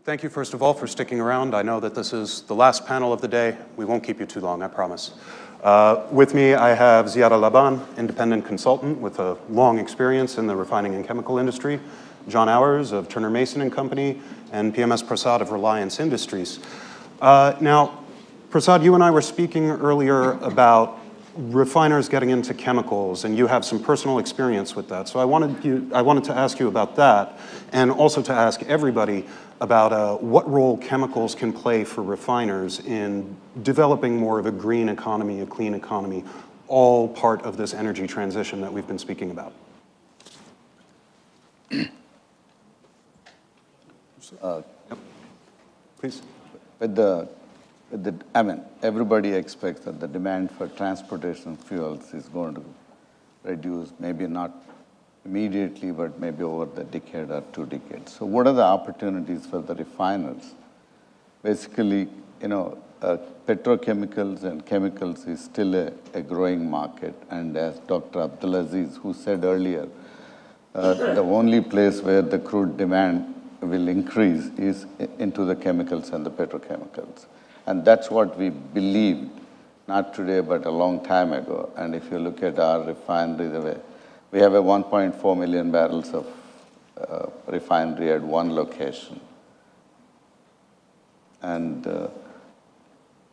Thank you, first of all, for sticking around. I know that this is the last panel of the day. We won't keep you too long, I promise. With me, I have Ziad Al-Labban, independent consultant with a long experience in the refining and chemical industry, John Auers of Turner Mason and Company, and PMS Prasad of Reliance Industries. Now, Prasad, you and I were speaking earlier about refiners getting into chemicals, and you have some personal experience with that. So I wanted to ask you about that, and also to ask everybody about what role chemicals can play for refiners in developing more of a green economy, a clean economy, all part of this energy transition that we've been speaking about. Yep. Please. I mean, everybody expects that the demand for transportation fuels is going to reduce, maybe not immediately, but maybe over the decade or 2 decades. So what are the opportunities for the refiners? Basically, petrochemicals and chemicals is still a growing market. And as Dr. Abdulaziz, who said earlier, the only place where the crude demand will increase is into the chemicals and the petrochemicals. And that's what we believed, not today, but a long time ago. And if you look at our refinery, we have a 1.4 million barrels of refinery at one location. And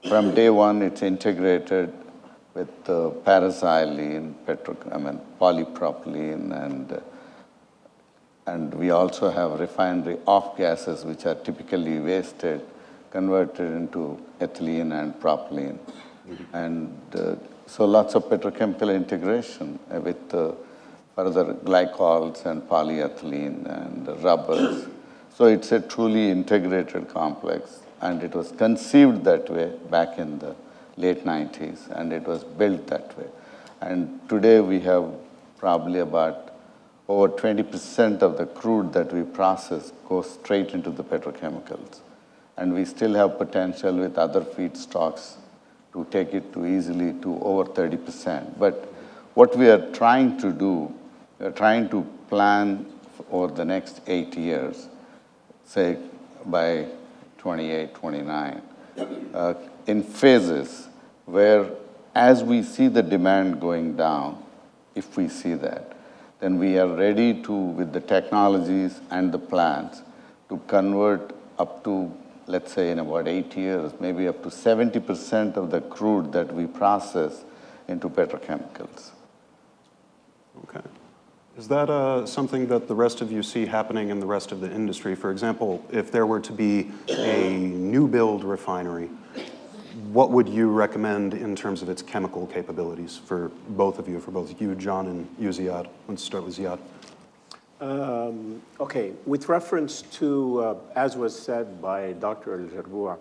from day one, it's integrated with paraxylene, polypropylene, and we also have refinery off gases, which are typically wasted, converted into ethylene and propylene. Mm-hmm. And so lots of petrochemical integration with further glycols and polyethylene and rubbers. So it's a truly integrated complex, and it was conceived that way back in the late 90s, and it was built that way. And today we have probably about over 20% of the crude that we process goes straight into the petrochemicals. And we still have potential with other feedstocks to take it to easily to over 30%. But what we are trying to do, we are trying to plan over the next 8 years, say by 28, 29, in phases where as we see the demand going down, if we see that, then we are ready to, with the technologies and the plants, to convert up to, let's say in about 8 years, maybe up to 70% of the crude that we process into petrochemicals. Okay. Is that something that the rest of you see happening in the rest of the industry? For example, if there were to be a new build refinery, what would you recommend in terms of its chemical capabilities for both of you, John, and you, Ziad? Let's start with Ziad. Okay, with reference to, as was said by Dr. Al-Jarboua,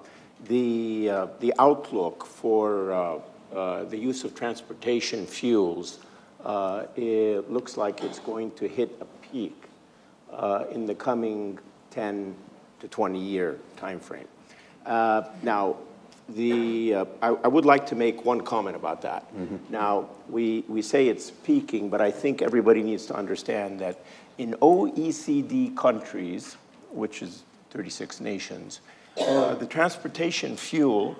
the outlook for the use of transportation fuels, it looks like it's going to hit a peak in the coming 10 to 20 year time frame. Now, I would like to make one comment about that. Mm-hmm. Now, we say it's peaking, but I think everybody needs to understand that in OECD countries, which is 36 nations, the transportation fuel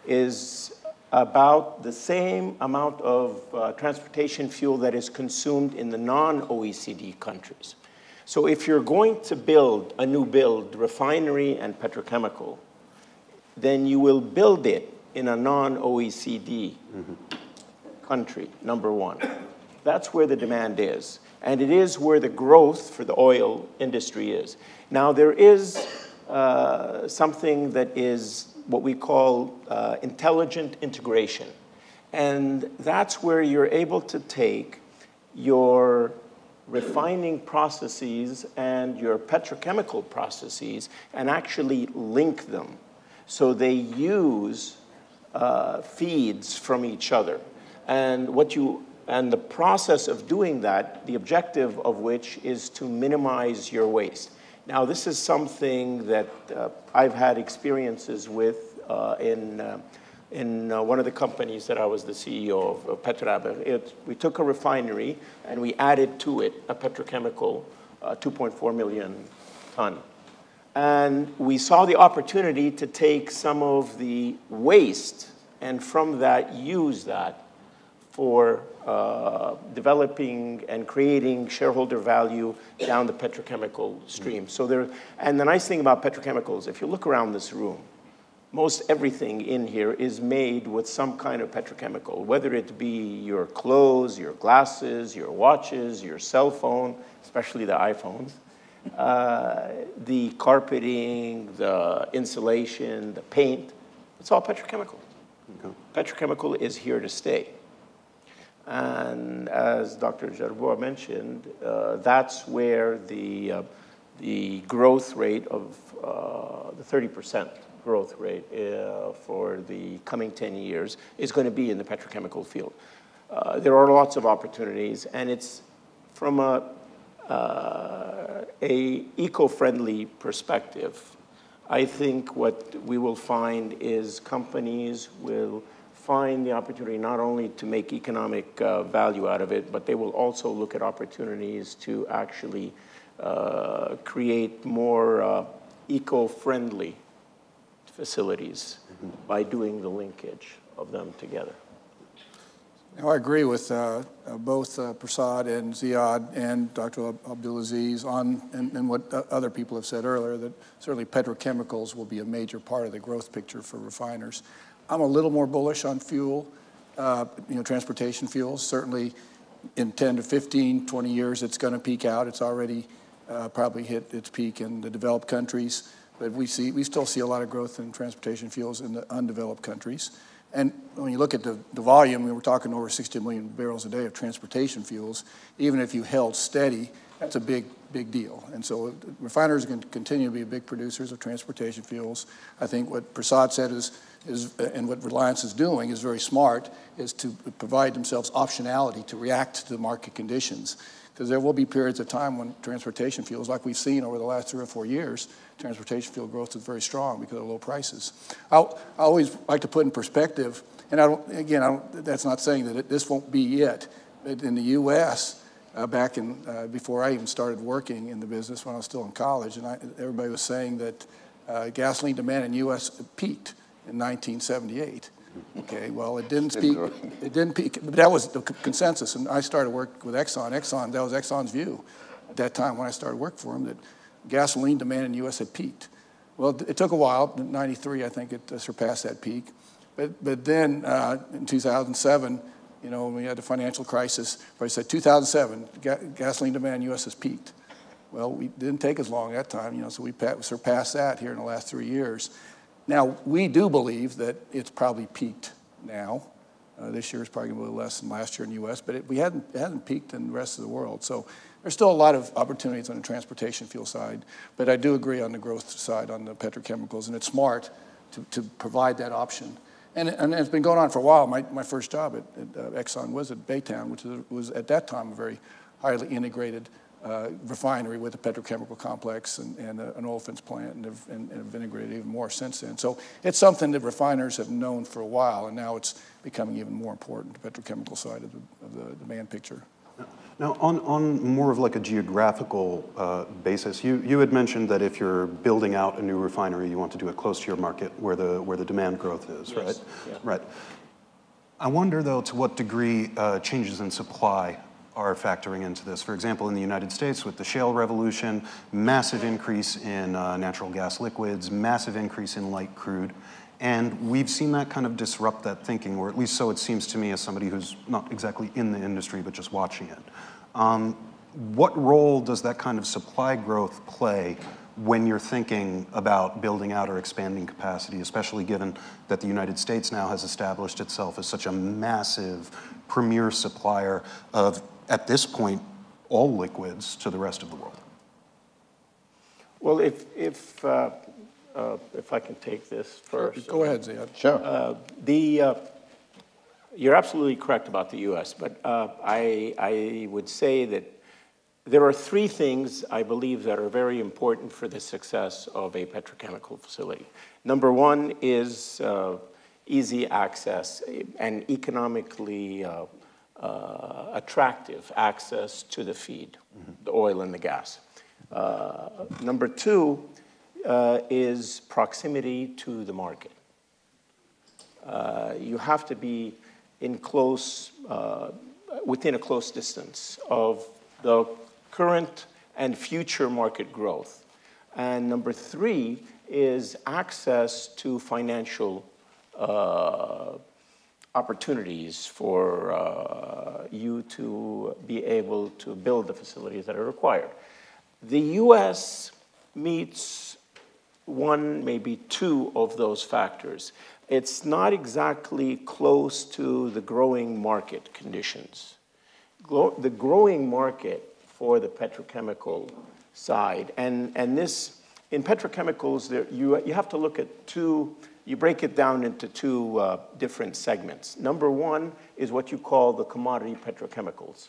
is about the same amount of transportation fuel that is consumed in the non-OECD countries. So if you're going to build a new build refinery and petrochemical, then you will build it in a non-OECD country, number one. That's where the demand is. And it is where the growth for the oil industry is. Now, there is something that is what we call intelligent integration. And that's where you're able to take your refining processes and your petrochemical processes and actually link them. So they use feeds from each other. And the process of doing that, the objective of which is to minimize your waste. Now, this is something that I've had experiences with in one of the companies that I was the CEO of, Petrochemicals. We took a refinery and we added to it a petrochemical, 2.4 million ton. And we saw the opportunity to take some of the waste and from that use that for developing and creating shareholder value down the petrochemical stream. So there, and the nice thing about petrochemicals, if you look around this room, most everything in here is made with some kind of petrochemical, whether it be your clothes, your glasses, your watches, your cell phone, especially the iPhones, the carpeting, the insulation, the paint, it's all petrochemical. Okay. Petrochemical is here to stay. And as Dr. Jarboa mentioned, that's where the growth rate of the 30% growth rate for the coming 10 years is going to be in the petrochemical field. There are lots of opportunities, and it's from a eco-friendly perspective. I think what we will find is companies will find the opportunity not only to make economic value out of it, but they will also look at opportunities to actually create more eco-friendly facilities by doing the linkage of them together. Now, I agree with both Prasad and Ziad and Dr. Abdulaziz and what other people have said earlier, that certainly petrochemicals will be a major part of the growth picture for refiners. I'm a little more bullish on fuel, transportation fuels. Certainly in 10 to 15, 20 years, it's going to peak out. It's already probably hit its peak in the developed countries. But we still see a lot of growth in transportation fuels in the undeveloped countries. And when you look at the volume, we were talking over 60 million barrels a day of transportation fuels. Even if you held steady, that's a big deal. And so refiners are going to continue to be big producers of transportation fuels. I think what Prasad said is and what Reliance is doing is very smart, is to provide themselves optionality to react to the market conditions. Because there will be periods of time when transportation fuels, like we've seen over the last 3 or 4 years, transportation fuel growth is very strong because of low prices. I always like to put in perspective, and that's not saying that this won't be it. But in the U.S., back in before I even started working in the business, when I was still in college, and everybody was saying that gasoline demand in the U.S. peaked in 1978. Okay, well, it didn't peak. It didn't peak, but that was the consensus. And I started work with Exxon. That was Exxon's view at that time when I started work for them, that gasoline demand in the U.S. had peaked. Well, it took a while. In '93, I think it surpassed that peak. But then in 2007, when we had the financial crisis, I said 2007, gasoline demand in the U.S. has peaked. Well, we didn't take as long that time, so we surpassed that here in the last 3 years. Now, we do believe that it's probably peaked now. This year is probably going to be a little less than last year in the U.S., but it hasn't peaked in the rest of the world. So there's still a lot of opportunities on the transportation fuel side, but I do agree on the growth side on the petrochemicals, and it's smart to provide that option. And it's been going on for a while. My first job at Exxon was at Baytown, which was at that time a very highly integrated refinery with a petrochemical complex and an olefins plant, and have integrated even more since then. So it's something that refiners have known for a while, and now it's becoming even more important, the petrochemical side of the demand picture. Now, on more of like a geographical basis, you had mentioned that if you're building out a new refinery, you want to do it close to your market where the demand growth is, yes. Right? Yeah. Right. I wonder, though, to what degree changes in supply are factoring into this. For example, in the United States with the shale revolution, massive increase in natural gas liquids, massive increase in light crude. And we've seen that kind of disrupt that thinking, or at least so it seems to me as somebody who's not exactly in the industry, but just watching it. What role does that kind of supply growth play when you're thinking about building out or expanding capacity, especially given that the United States now has established itself as such a massive premier supplier of, at this point, all liquids to the rest of the world? Well, if I can take this first. Go ahead, Ziad. Sure. You're absolutely correct about the U.S., but I would say that there are 3 things I believe that are very important for the success of a petrochemical facility. Number 1 is easy access and economically attractive access to the feed, the oil and the gas. Number 2, is proximity to the market. You have to be in within a close distance of the current and future market growth. And number three is access to financial opportunities for you to be able to build the facilities that are required. The US meets one, maybe two of those factors. It's not exactly close to the growing market conditions. The growing market for the petrochemical side, and this, in petrochemicals, you have to look at you break it down into two different segments. Number one is what you call the commodity petrochemicals.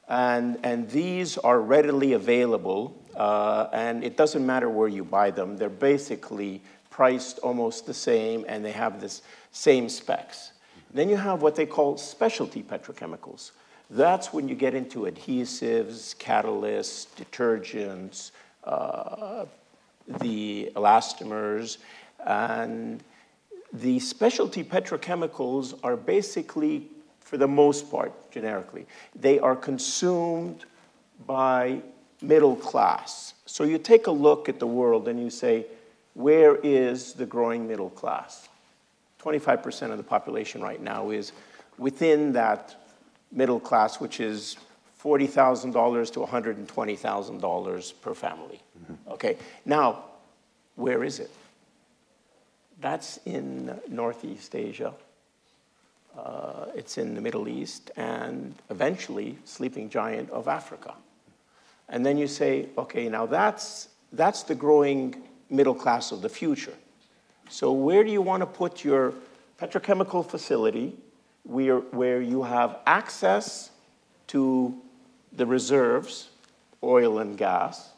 And these are readily available, and it doesn't matter where you buy them. They're basically priced almost the same, and they have this same specs. Then you have what they call specialty petrochemicals. That's when you get into adhesives, catalysts, detergents, the elastomers, and the specialty petrochemicals are basically, for the most part, generically, they are consumed by middle class. So you take a look at the world and you say, where is the growing middle class? 25% of the population right now is within that middle class, which is $40,000 to $120,000 per family. Mm-hmm. Okay, now, where is it? That's in Northeast Asia. It's in the Middle East, and eventually, sleeping giant of Africa. And then you say, okay, now that's the growing middle class of the future. So where do you want to put your petrochemical facility where you have access to the reserves, oil and gas,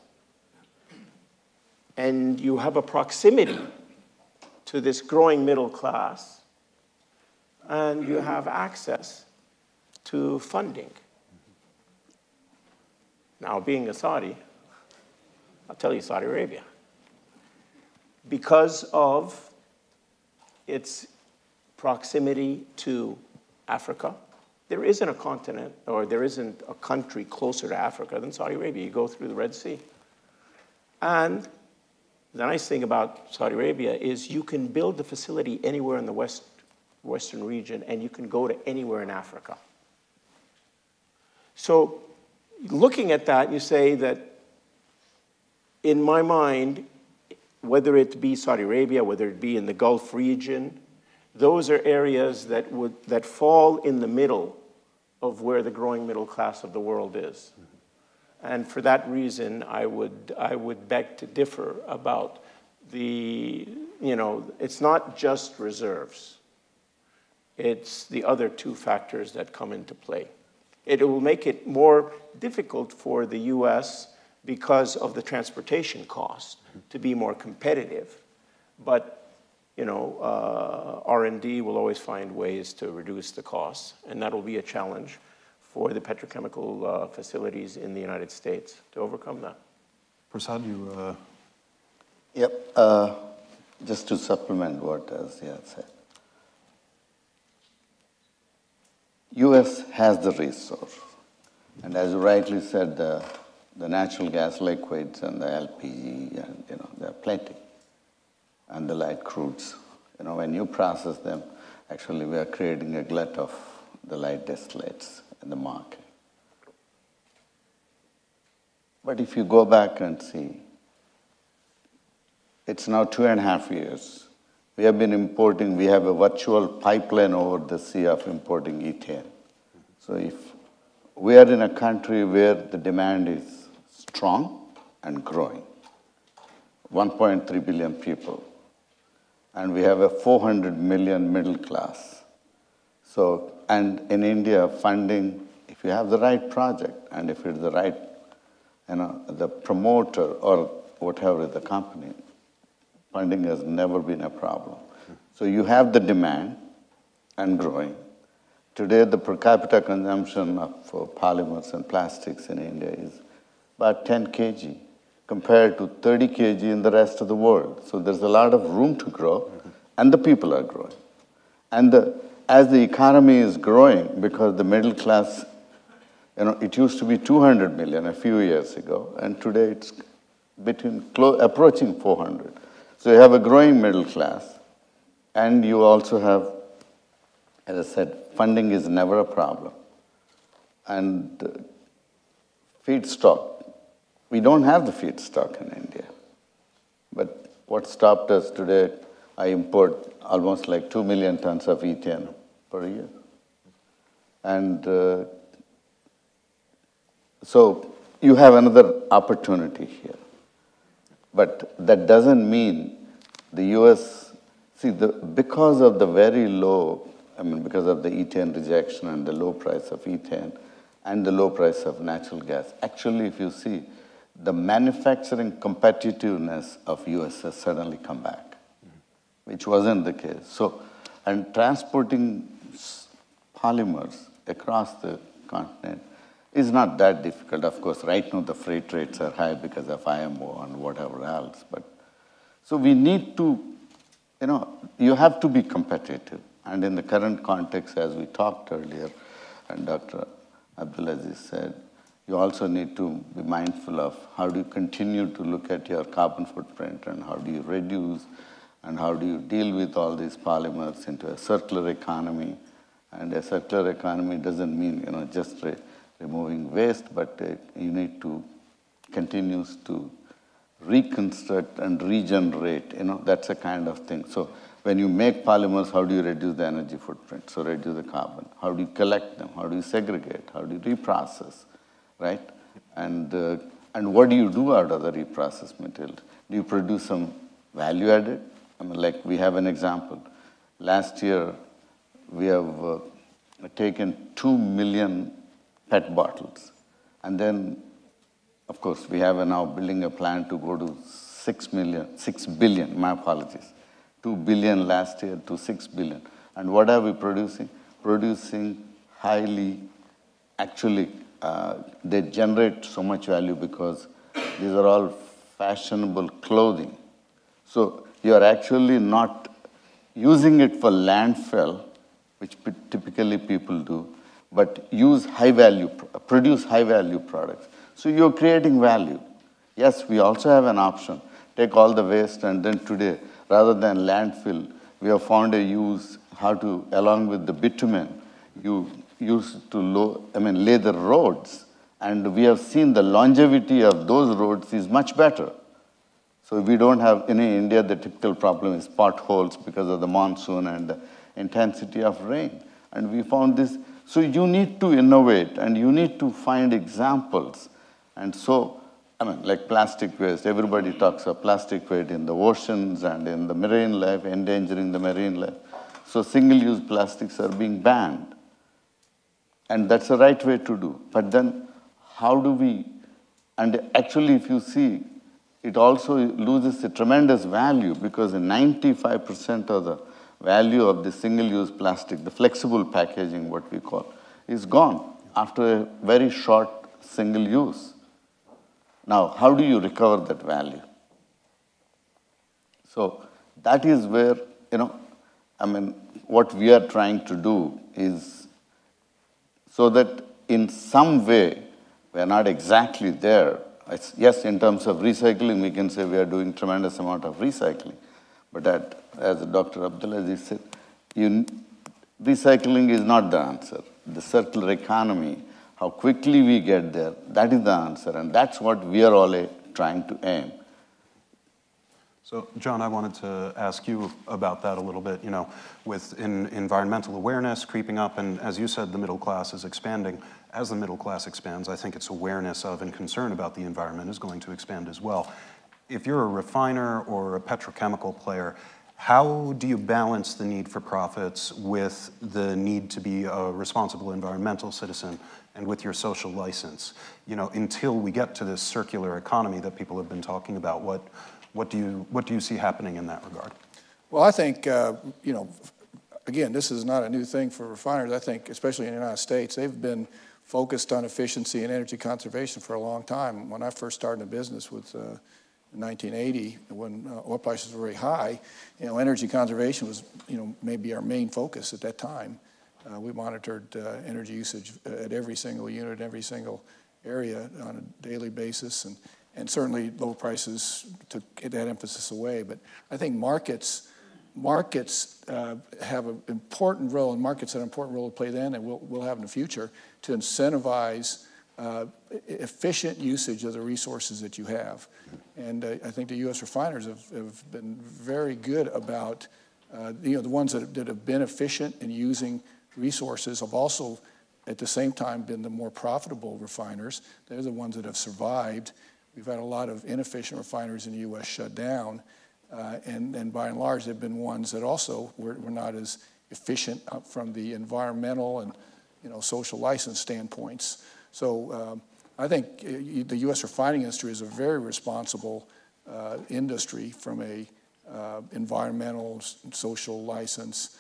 and you have a proximity to this growing middle class, and you have access to funding? Now, being a Saudi, I'll tell you Saudi Arabia. Because of its proximity to Africa, there isn't a continent, or there isn't a country closer to Africa than Saudi Arabia. You go through the Red Sea. And the nice thing about Saudi Arabia is you can build the facility anywhere in the western region, and you can go to anywhere in Africa. So looking at that, you say that, in my mind, whether it be Saudi Arabia, whether it be in the Gulf region, those are areas that fall in the middle of where the growing middle class of the world is. And for that reason, I would beg to differ about it's not just reserves. It's the other two factors that come into play. It will make it more difficult for the U.S. because of the transportation cost to be more competitive. But R&D will always find ways to reduce the costs, and that will be a challenge for the petrochemical facilities in the United States to overcome that. Prasad, you... Yep. Just to supplement what Ziad said. U.S. has the resource, and as you rightly said, the natural gas liquids and the LPG, and they're plenty, and the light crudes. When you process them, actually we are creating a glut of the light distillates in the market. But if you go back and see, it's now 2.5 years. We have been importing, we have a virtual pipeline over the sea of importing ethane. So if we are in a country where the demand is strong and growing, 1.3 billion people, and we have a 400 million middle class. So, and in India, funding, if you have the right project, and if it's the right, the promoter or whatever the company, funding has never been a problem. So you have the demand and growing. Today, the per capita consumption of polymers and plastics in India is about 10 kg, compared to 30 kg in the rest of the world. So there's a lot of room to grow, and the people are growing. And as the economy is growing, because the middle class, it used to be 200 million a few years ago, and today it's approaching 400. So you have a growing middle class, and you also have, as I said, funding is never a problem. And feedstock, we don't have the feedstock in India. But what stopped us today, I import almost like 2 million tons of ethane per year. And so you have another opportunity here. But that doesn't mean the US, because of the very low, because of the ethane rejection and the low price of ethane and the low price of natural gas, actually, if you see, the manufacturing competitiveness of US has suddenly come back, which wasn't the case. So, and transporting polymers across the continent is not that difficult. Of course, right now the freight rates are high because of IMO and whatever else. But so we need to, you have to be competitive. And in the current context, as we talked earlier, and Dr. Abdulaziz said, you also need to be mindful of how do you continue to look at your carbon footprint and how do you reduce and how do you deal with all these polymers into a circular economy. And a circular economy doesn't mean, just removing waste, but you need to continue to reconstruct and regenerate, that's a kind of thing. So when you make polymers, how do you reduce the energy footprint? So reduce the carbon. How do you collect them? How do you segregate? How do you reprocess, right? And what do you do out of the reprocessed material? Do you produce some value added? Like we have an example. Last year, we have taken 2 million PET bottles. And then, of course, we have now building a plan to go to 6 billion, my apologies. 2 billion last year to 6 billion. And what are we producing? Producing highly, actually, they generate so much value because these are all fashionable clothing. So you are actually not using it for landfill, which typically people do, but produce high-value products. So you're creating value. Yes, we also have an option. Take all the waste, and then today, rather than landfill, we have found a use how to, along with the bitumen, you use to lay the roads, and we have seen the longevity of those roads is much better. So we don't have, in India, the typical problem is potholes because of the monsoon and the intensity of rain. And we found this. So you need to innovate, and you need to find examples. And so, like plastic waste, everybody talks of plastic waste in the oceans and in the marine life, endangering the marine life. So single-use plastics are being banned. And that's the right way to do. But then how do we, and actually if you see, it also loses a tremendous value because 95% of the value of the single-use plastic, the flexible packaging, what we call, is gone after a very short single use. Now, how do you recover that value? So that is where, what we are trying to do is so that in some way, we are not exactly there. Yes, in terms of recycling, we can say we are doing tremendous amount of recycling. But as Dr. Abdulaziz said, recycling is not the answer. The circular economy, how quickly we get there, that is the answer. And that's what we are all trying to aim. So, John, I wanted to ask you about that a little bit. With environmental awareness creeping up, and as you said, the middle class is expanding. As the middle class expands, I think its awareness of and concern about the environment is going to expand as well. If you're a refiner or a petrochemical player, how do you balance the need for profits with the need to be a responsible environmental citizen and with your social license? Until we get to this circular economy that people have been talking about, what do you see happening in that regard? Well, I think, again, this is not a new thing for refiners. I think, especially in the United States, they've been focused on efficiency and energy conservation for a long time. When I first started in business with in 1980, when oil prices were very high, energy conservation was, maybe our main focus at that time. We monitored energy usage at every single unit, every single area on a daily basis, and certainly low prices took that emphasis away. But I think markets have an important role, and markets had an important role to play then, and will have in the future, to incentivize efficient usage of the resources that you have. And I think the U.S. refiners have been very good about, the ones that have been efficient in using resources have also, at the same time, been the more profitable refiners. They're the ones that have survived. We've had a lot of inefficient refineries in the U.S. shut down, and by and large, they've been ones that also were not as efficient from the environmental and social license standpoints. So I think the U.S. refining industry is a very responsible industry from a environmental, social license,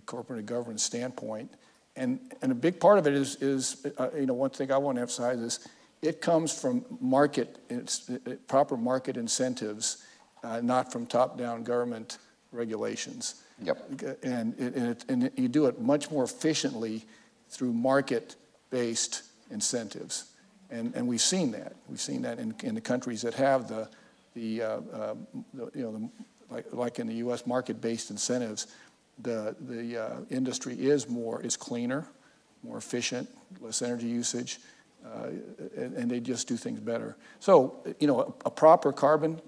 corporate governance standpoint. And a big part of it is one thing I want to emphasize is it comes from proper market incentives, not from top-down government regulations. Yep. And you do it much more efficiently through market-based incentives. And we've seen that. We've seen that in the countries that have like in the U.S. market-based incentives, the industry is cleaner, more efficient, less energy usage, and they just do things better. So, a proper carbon,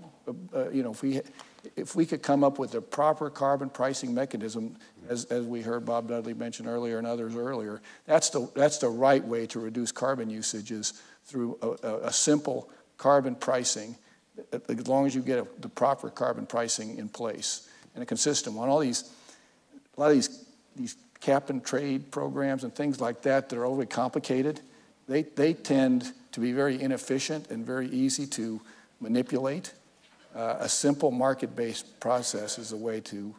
if we could come up with a proper carbon pricing mechanism, as we heard Bob Dudley mention earlier and others earlier, that's the right way to reduce carbon usage, is through a simple carbon pricing, as long as you get the proper carbon pricing in place and a consistent one. A lot of these cap and trade programs and things like that are overly complicated. They tend to be very inefficient and very easy to manipulate. A simple market-based process is a way to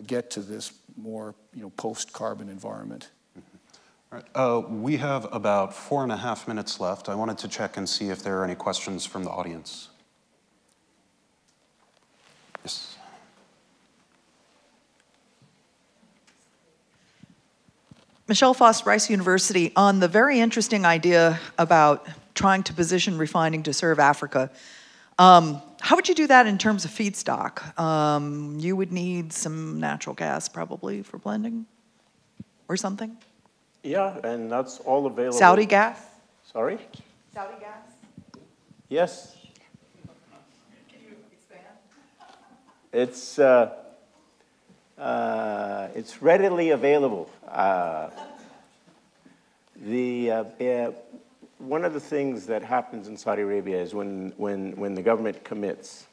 get to this more post-carbon environment. All right. We have about 4.5 minutes left. I wanted to check and see if there are any questions from the audience. Yes. Michelle Foss, Rice University, on the very interesting idea about trying to position refining to serve Africa. How would you do that in terms of feedstock? You would need some natural gas probably for blending or something? Yeah, and that's all available. Saudi gas? Sorry? Saudi gas? Yes. Can you expand? It's readily available. One of the things that happens in Saudi Arabia is when the government commits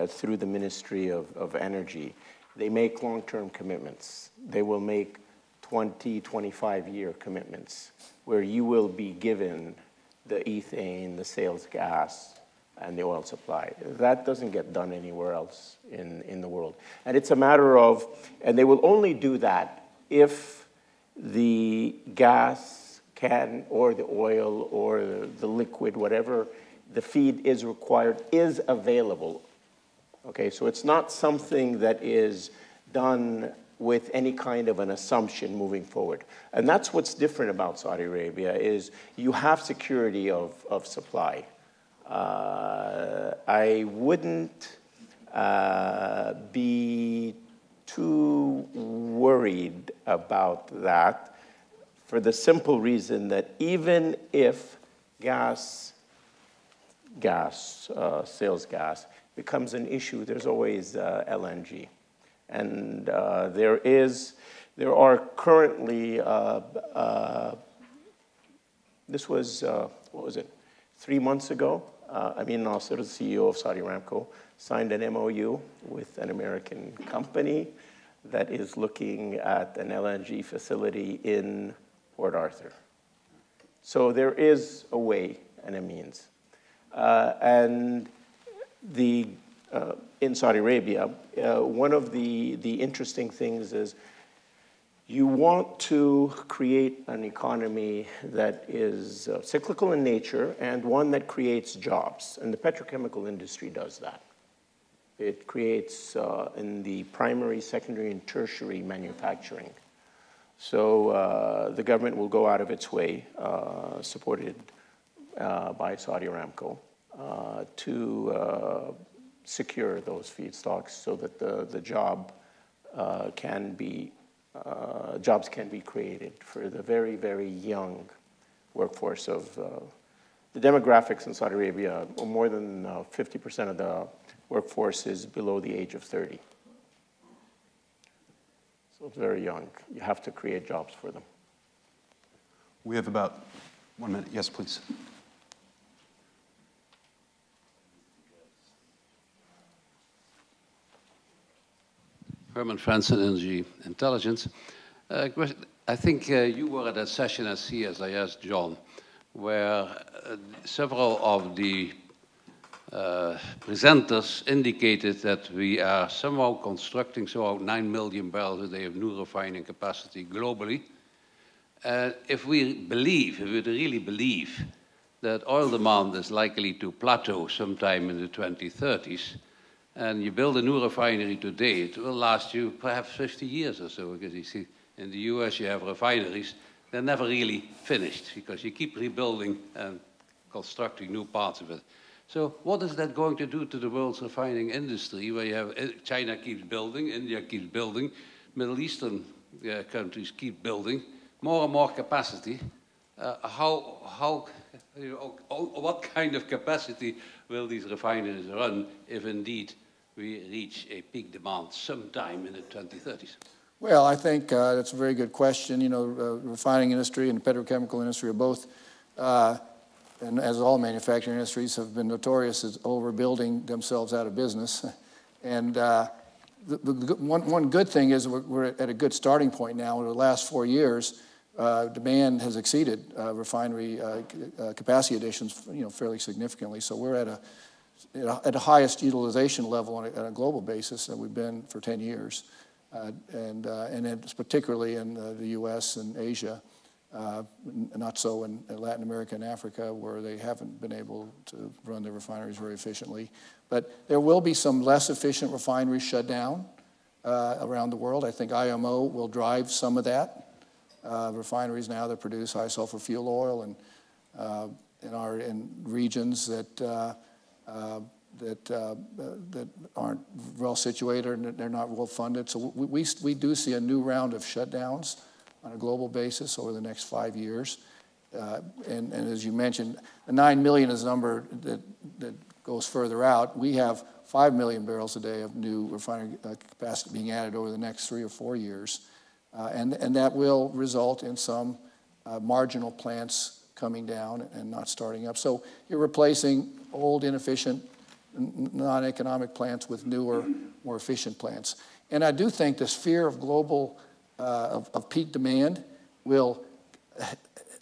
through the Ministry of Energy, they make long-term commitments. They will make 20, 25-year commitments where you will be given the ethane, the sales gas, and the oil supply. That doesn't get done anywhere else in the world. And it's a matter of, and they will only do that if the gas can, or the oil, or the liquid, whatever the feed is required, is available. Okay, so it's not something that is done with any kind of an assumption moving forward. And that's what's different about Saudi Arabia, is you have security of supply. I wouldn't be too worried about that, for the simple reason that even if sales gas becomes an issue, there's always LNG. And there are currently, this was, what was it, 3 months ago, Amin Nasser, the CEO of Saudi Aramco, signed an MOU with an American company that is looking at an LNG facility in Port Arthur. So there is a way and a means. And in Saudi Arabia, one of the interesting things is You want to create an economy that is cyclical in nature and one that creates jobs. And the petrochemical industry does that. It creates in the primary, secondary, and tertiary manufacturing. So the government will go out of its way, supported by Saudi Aramco, to secure those feedstocks so that the jobs can be created for the very, very young workforce of the demographics in Saudi Arabia. More than 50% of the workforce is below the age of 30. So it's very young. You have to create jobs for them. We have about 1 minute. Yes, please. Frans and Energy Intelligence. I think you were at that session at CSIS, John, where several of the presenters indicated that we are somehow constructing 9 million barrels a day of new refining capacity globally. If we really believe that oil demand is likely to plateau sometime in the 2030s, and you build a new refinery today, it will last you perhaps 50 years or so, because you see, in the US you have refineries, they're never really finished, because you keep rebuilding and constructing new parts of it. So what is that going to do to the world's refining industry, where you have China keeps building, India keeps building, Middle Eastern countries keep building, more and more capacity? What kind of capacity will these refineries run if indeed we reach a peak demand sometime in the 2030s? Well, I think that's a very good question. You know, refining industry and the petrochemical industry are both, and as all manufacturing industries, have been notorious as overbuilding themselves out of business. And one good thing is we're at a good starting point now. In the last 4 years, demand has exceeded refinery capacity additions, fairly significantly. So we're at the highest utilization level on a global basis that we've been for 10 years. And it's particularly in the U.S. and Asia, not so in Latin America and Africa, where they haven't been able to run their refineries very efficiently. But there will be some less efficient refineries shut down around the world. I think IMO will drive some of that. Refineries now that produce high sulfur fuel oil and are in regions that aren't well situated and they're not well funded. So we do see a new round of shutdowns on a global basis over the next 5 years. And as you mentioned, the 9 million is a number that goes further out. We have 5 million barrels a day of new refinery capacity being added over the next 3 or 4 years. And that will result in some marginal plants coming down and not starting up. So you're replacing old, inefficient, non-economic plants with newer, more efficient plants. And I do think this fear of global, of peak demand will,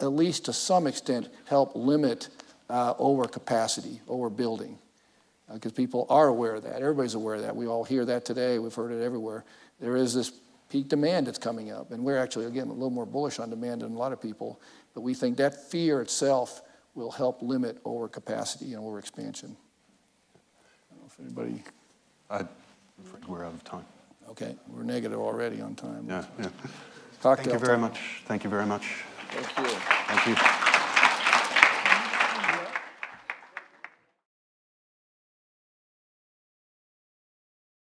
at least to some extent, help limit overcapacity, overbuilding. Because people are aware of that. Everybody's aware of that. We all hear that today. We've heard it everywhere. There is this peak demand that's coming up. And we're actually, again, a little more bullish on demand than a lot of people. But we think that fear itself will help limit overcapacity and overexpansion. I don't know if anybody... We're out of time. Okay, we're negative already on time. Yeah, yeah. Cocktail Thank you very time. much. Thank you very much. Thank you. Thank you.